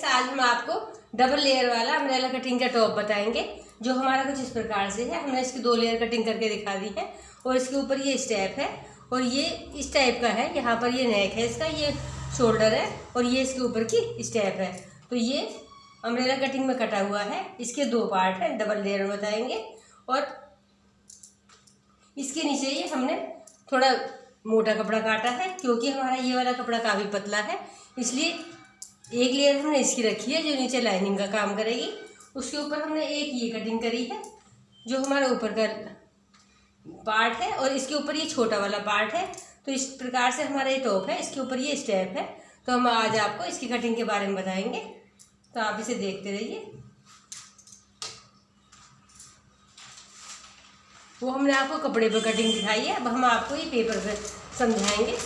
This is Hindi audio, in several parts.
फ्रेंड्स, आज हम आपको डबल लेयर वाला अम्ब्रेला कटिंग का टॉप बताएंगे जो हमारा कुछ इस प्रकार से है। हमने इसकी 2 लेयर कटिंग करके दिखा दी है और इसके ऊपर ये स्टेप है और ये इस टाइप का है। यहाँ पर ये नेक है इसका, ये शोल्डर है और ये इसके ऊपर की स्टेप है। तो ये अम्ब्रेला कटिंग में कटा हुआ है। इसके 2 पार्ट हैं, डबल लेयर में बताएंगे। और इसके नीचे ये हमने थोड़ा मोटा कपड़ा काटा है क्योंकि हमारा ये वाला कपड़ा काफ़ी पतला है, इसलिए एक लेयर हमने इसकी रखी है जो नीचे लाइनिंग का काम करेगी। उसके ऊपर हमने एक ये कटिंग करी है जो हमारा ऊपर का पार्ट है और इसके ऊपर ये छोटा वाला पार्ट है। तो इस प्रकार से हमारा ये टॉप है, इसके ऊपर ये स्टेप है। तो हम आज आपको इसकी कटिंग के बारे में बताएंगे, तो आप इसे देखते रहिए। वो हमने आपको कपड़े पर कटिंग दिखाई है, अब हम आपको ये पेपर पर समझाएंगे।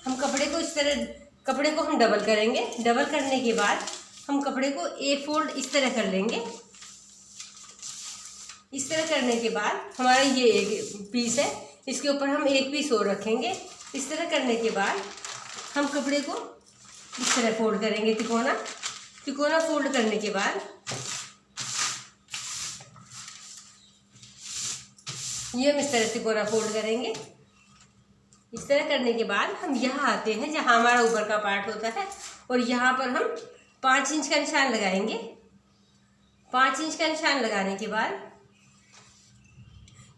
हम कपड़े को इस तरह, कपड़े को हम डबल करेंगे। डबल करने के बाद हम कपड़े को एक फोल्ड इस तरह कर लेंगे। इस तरह करने के बाद हमारा ये एक पीस है, इसके ऊपर हम एक पीस और रखेंगे। इस तरह करने के बाद हम कपड़े को इस तरह फोल्ड करेंगे, तिकोना फोल्ड करने के बाद ये हम इस तरह तिकोना फोल्ड करेंगे। इस तरह करने के बाद हम यहाँ आते हैं जहाँ हमारा ऊपर का पार्ट होता है और यहाँ पर हम 5 इंच का निशान लगाएंगे। 5 इंच का निशान लगाने के बाद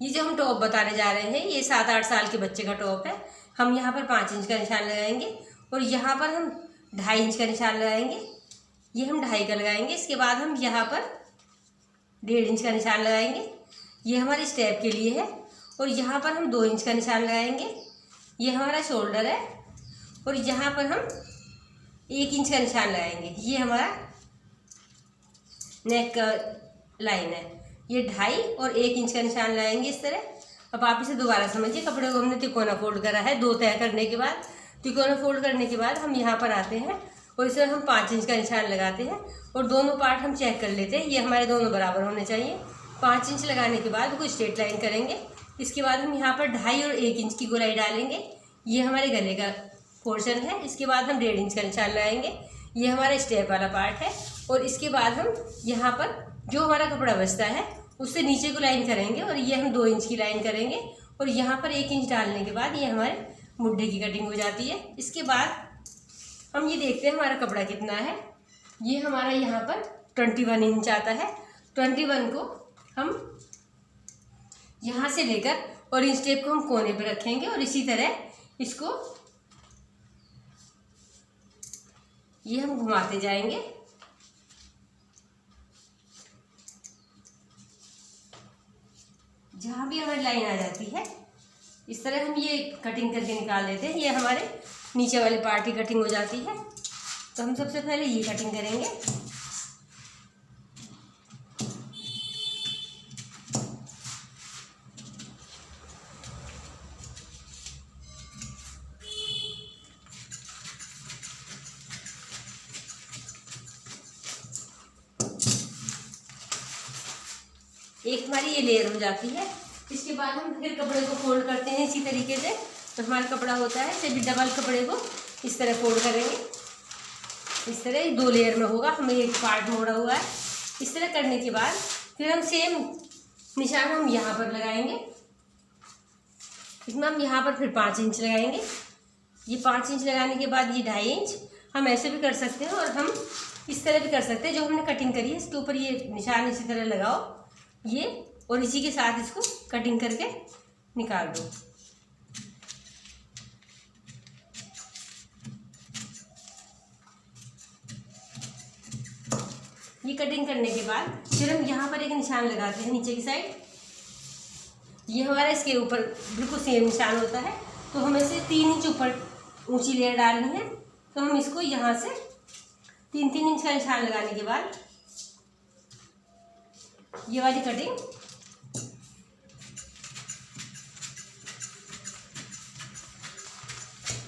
ये जो हम टॉप बताने जा रहे हैं, ये 7-8 साल के बच्चे का टॉप है। हम यहाँ पर 5 इंच का निशान लगाएंगे और यहाँ पर हम 2.5 इंच का निशान लगाएंगे। ये हम 2.5 का लगाएंगे। इसके बाद हम यहाँ पर 1.5 इंच का निशान लगाएंगे, ये हमारे स्टेप के लिए है। और यहाँ पर हम 2 इंच का निशान लगाएंगे, ये हमारा शोल्डर है। और यहाँ पर हम 1 इंच का निशान लगाएंगे, ये हमारा नेक का लाइन है। ये 2.5 और 1 इंच का निशान लगाएंगे इस तरह। अब आप इसे दोबारा समझिए। कपड़े को हमने तिकोना फोल्ड करा है 2 तय करने के बाद। तिकोना फोल्ड करने के बाद हम यहाँ पर आते हैं और इस तरह हम 5 इंच का निशान लगाते हैं और दोनों पार्ट हम चेक कर लेते हैं, ये हमारे दोनों बराबर होने चाहिए। 5 इंच लगाने के बाद कोई स्ट्रेट लाइन करेंगे। इसके बाद हम यहाँ पर 2.5 और 1 इंच की गोलाई डालेंगे, ये हमारे गले का पोर्शन है। इसके बाद हम 1.5 इंच का निशान लगाएंगे, ये हमारा स्टेप वाला पार्ट है। और इसके बाद हम यहाँ पर जो हमारा कपड़ा बचता है उससे नीचे को लाइन करेंगे और ये हम 2 इंच की लाइन करेंगे। और यहाँ पर 1 इंच डालने के बाद ये हमारे मुड्ढे की कटिंग हो जाती है। इसके बाद हम ये देखते हैं हमारा कपड़ा कितना है। ये हमारा यहाँ पर 21 इंच आता है। 21 को हम यहाँ से लेकर और इस टेप को हम कोने पर रखेंगे और इसी तरह इसको ये हम घुमाते जाएंगे। जहाँ भी हमारी लाइन आ जाती है इस तरह हम ये कटिंग करके निकाल देते हैं। ये हमारे नीचे वाले पार्ट की कटिंग हो जाती है। तो हम सबसे पहले ये कटिंग करेंगे। एक हमारी ये लेयर हो जाती है। इसके बाद हम फिर कपड़े को फोल्ड करते हैं इसी तरीके से। तो हमारा कपड़ा होता है फिर डबल कपड़े को इस तरह फोल्ड करेंगे। इस तरह 2 लेयर में होगा, हमें एक पार्ट मोड़ा हुआ है। इस तरह करने के बाद फिर हम सेम निशान हम यहाँ पर लगाएंगे। इसमें हम यहाँ पर फिर 5 इंच लगाएंगे। ये 5 इंच लगाने के बाद ये 2.5 इंच हम ऐसे भी कर सकते हैं और हम इस तरह भी कर सकते हैं। जो हमने कटिंग करी है इसके ऊपर ये निशान इसी तरह लगाओ ये, और इसी के साथ इसको कटिंग करके निकाल दो। ये कटिंग करने के बाद फिर हम यहाँ पर एक निशान लगाते हैं नीचे की साइड। ये हमारा इसके ऊपर बिल्कुल सेम निशान होता है। तो हमें से 3 इंच ऊपर ऊंची लेयर डालनी है। तो हम इसको यहाँ से 3-3 इंच का निशान लगाने के बाद ये वाली कटिंग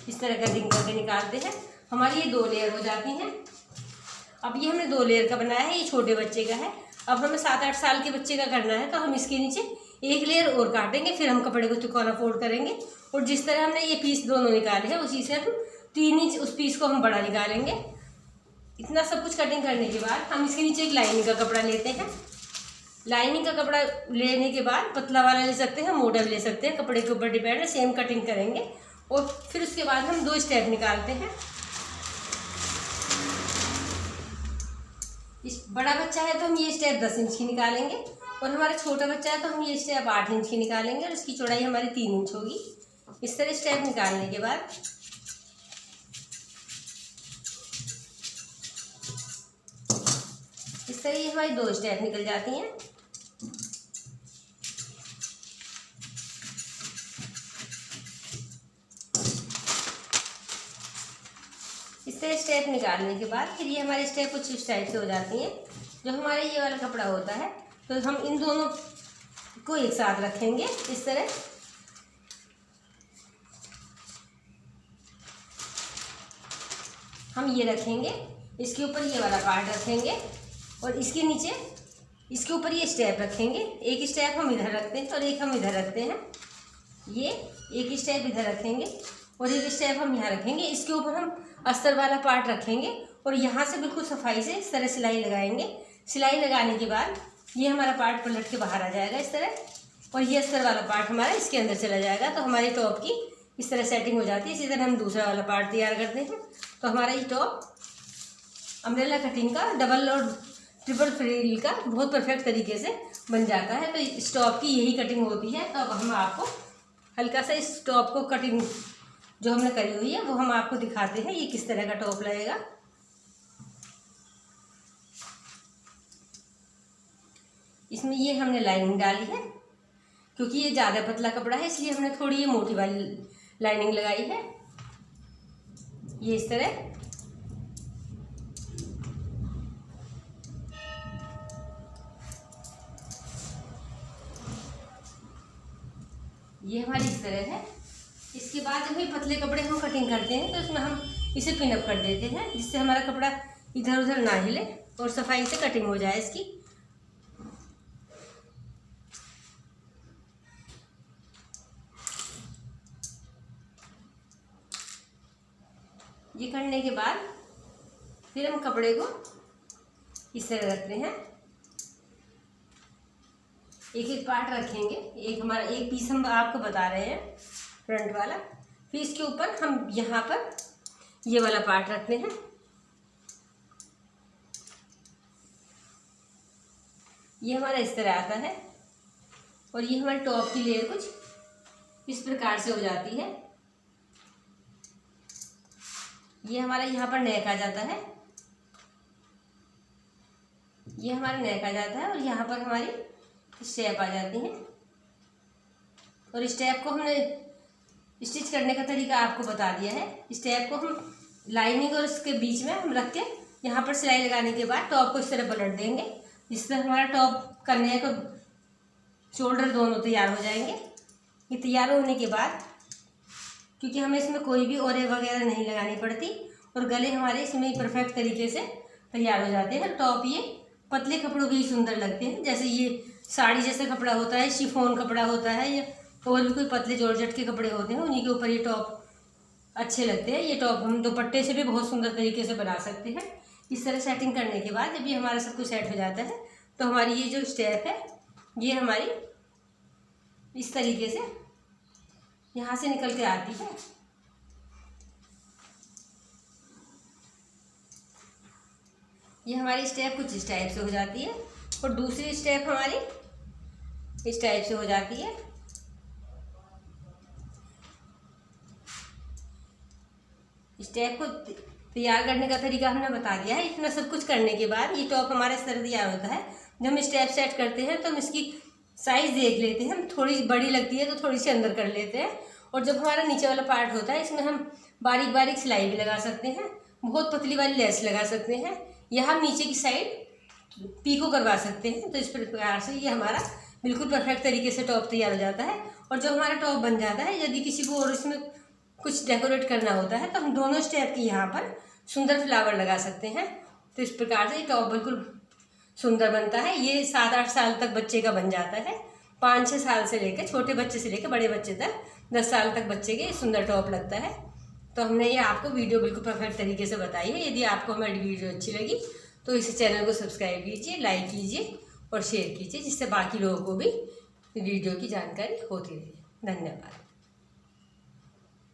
इस तरह कटिंग करके निकालते हैं। हमारी ये 2 लेयर हो जाती हैं। अब ये हमने 2 लेयर का बनाया है, ये छोटे बच्चे का है। अब हमें 7-8 साल के बच्चे का करना है, तो हम इसके नीचे एक लेयर और काटेंगे। फिर हम कपड़े को तिकोना फोल्ड करेंगे और जिस तरह हमने ये पीस दोनों निकाले हैं उसी से हम 3 इंच उस पीस को हम बड़ा निकालेंगे। इतना सब कुछ कटिंग करने के बाद हम इसके नीचे एक लाइनिंग का कपड़ा लेते हैं। लाइनिंग का कपड़ा लेने के बाद पतला वाला ले सकते हैं, मोटा भी ले सकते हैं, कपड़े के ऊपर डिपेंड है। सेम कटिंग करेंगे और फिर उसके बाद हम 2 स्टेप निकालते हैं। इस बड़ा बच्चा है तो हम ये स्टेप 10 इंच की निकालेंगे और हमारा छोटा बच्चा है तो हम ये स्टेप 8 इंच की निकालेंगे और इसकी चौड़ाई हमारी 3 इंच होगी। इस तरह स्टेप निकालने के बाद इस तरह ये हमारी 2 स्टेप निकल जाती हैं। इस तरह स्टेप निकालने के बाद फिर ये हमारे स्टेप कुछ इस टाइप से हो जाती हैं। जो हमारे ये वाला कपड़ा होता है तो हम इन दोनों को एक साथ रखेंगे। इस तरह हम ये रखेंगे, इसके ऊपर ये वाला पार्ट रखेंगे और इसके नीचे इसके ऊपर ये स्टेप रखेंगे। एक स्टेप हम इधर रखते हैं और एक हम इधर रखते हैं। ये एक स्टेप इधर रखेंगे और एक स्टेप हम यहाँ रखेंगे। इसके ऊपर हम अस्तर वाला पार्ट रखेंगे और यहाँ से बिल्कुल सफाई से इस तरह सिलाई लगाएंगे। सिलाई लगाने के बाद ये हमारा पार्ट पलट के बाहर आ जाएगा इस तरह, और ये अस्तर वाला पार्ट हमारा इसके अंदर चला जाएगा। तो हमारी टॉप की इस तरह सेटिंग हो जाती है। इसी तरह हम दूसरा वाला पार्ट तैयार करते हैं। तो हमारा ये टॉप अम्ब्रेला कटिंग का डबल और ट्रिपल फ्रिल का बहुत परफेक्ट तरीके से बन जाता है। तो इस टॉप की यही कटिंग होती है। तो अब हम आपको हल्का सा इस टॉप को कटिंग जो हमने करी हुई है वो हम आपको दिखाते हैं ये किस तरह का टॉप लगेगा। इसमें ये हमने लाइनिंग डाली है क्योंकि ये ज़्यादा पतला कपड़ा है, इसलिए हमने थोड़ी ये मोटी वाली लाइनिंग लगाई है। ये इस तरह ये हमारी इस तरह है। इसके बाद जब भी पतले कपड़े हम कटिंग करते हैं तो इसमें हम इसे पिनअप कर देते हैं जिससे हमारा कपड़ा इधर उधर ना हिले और सफाई से कटिंग हो जाए इसकी। ये करने के बाद फिर हम कपड़े को इस तरह रखते हैं। एक एक पार्ट रखेंगे। एक हमारा एक पीस हम आपको बता रहे हैं फ्रंट वाला, फिर इसके ऊपर हम यहाँ पर ये वाला पार्ट रखते हैं। ये हमारा इस तरह आता है और ये हमारे टॉप की लेयर कुछ इस प्रकार से हो जाती है। ये हमारा यहाँ पर नेक आ जाता है, ये हमारा नेक आ जाता है और यहाँ पर हमारी स्टेप आ जाती हैं। और स्टेप को हमने स्टिच करने का तरीका आपको बता दिया है। स्टेप को हम लाइनिंग और इसके बीच में हम रख के यहाँ पर सिलाई लगाने के बाद टॉप को इस तरह पलट देंगे जिससे हमारा टॉप का नेक और शोल्डर दोनों तैयार हो जाएंगे। ये तैयार होने के बाद क्योंकि हमें इसमें कोई भी ओरे वगैरह नहीं लगानी पड़ती और गले हमारे इसमें परफेक्ट तरीके से तैयार हो जाते हैं। टॉप ये पतले कपड़ों के ही सुंदर लगते हैं, जैसे ये साड़ी जैसा कपड़ा होता है, शिफॉन कपड़ा होता है या और भी कोई पतले जॉर्जेट के कपड़े होते हैं उन्हीं के ऊपर ये टॉप अच्छे लगते हैं। ये टॉप हम दुपट्टे से भी बहुत सुंदर तरीके से बना सकते हैं। इस तरह सेटिंग करने के बाद जब ये हमारा सब कुछ सेट हो जाता है तो हमारी ये जो स्टेप है ये हमारी इस तरीके से यहाँ से निकल के आती है। ये हमारी स्टेप कुछ इस टाइप से हो जाती है और दूसरी स्टेप हमारी इस टाइप से हो जाती है। स्टेप को तैयार करने का तरीका हमने बता दिया है। इतना सब कुछ करने के बाद ये टॉप हमारे इस तरह तैयार होता है। जब हम स्टेप सेट करते हैं तो हम इसकी साइज़ देख लेते हैं, हम थोड़ी बड़ी लगती है तो थोड़ी सी अंदर कर लेते हैं। और जब हमारा नीचे वाला पार्ट होता है इसमें हम बारीक बारीक सिलाई भी लगा सकते हैं, बहुत पतली वाली लेस लगा सकते हैं, या हम नीचे की साइड पीको करवा सकते हैं। तो इस प्रकार से ये हमारा बिल्कुल परफेक्ट तरीके से टॉप तैयार हो जाता है। और जब हमारा टॉप बन जाता है, यदि किसी को और इसमें कुछ डेकोरेट करना होता है तो हम दोनों स्टेप की यहाँ पर सुंदर फ्लावर लगा सकते हैं। तो इस प्रकार से ये टॉप बिल्कुल सुंदर बनता है। ये 7-8 साल तक बच्चे का बन जाता है। 5-6 साल से लेकर छोटे बच्चे से लेकर बड़े बच्चे तक 10 साल तक बच्चे के सुंदर टॉप लगता है। तो हमने ये आपको वीडियो बिल्कुल परफेक्ट तरीके से बताई है। यदि आपको हमारी वीडियो अच्छी लगी तो इस चैनल को सब्सक्राइब कीजिए, लाइक कीजिए और शेयर कीजिए, जिससे बाकी लोगों को भी वीडियो की जानकारी होती रहे। धन्यवाद।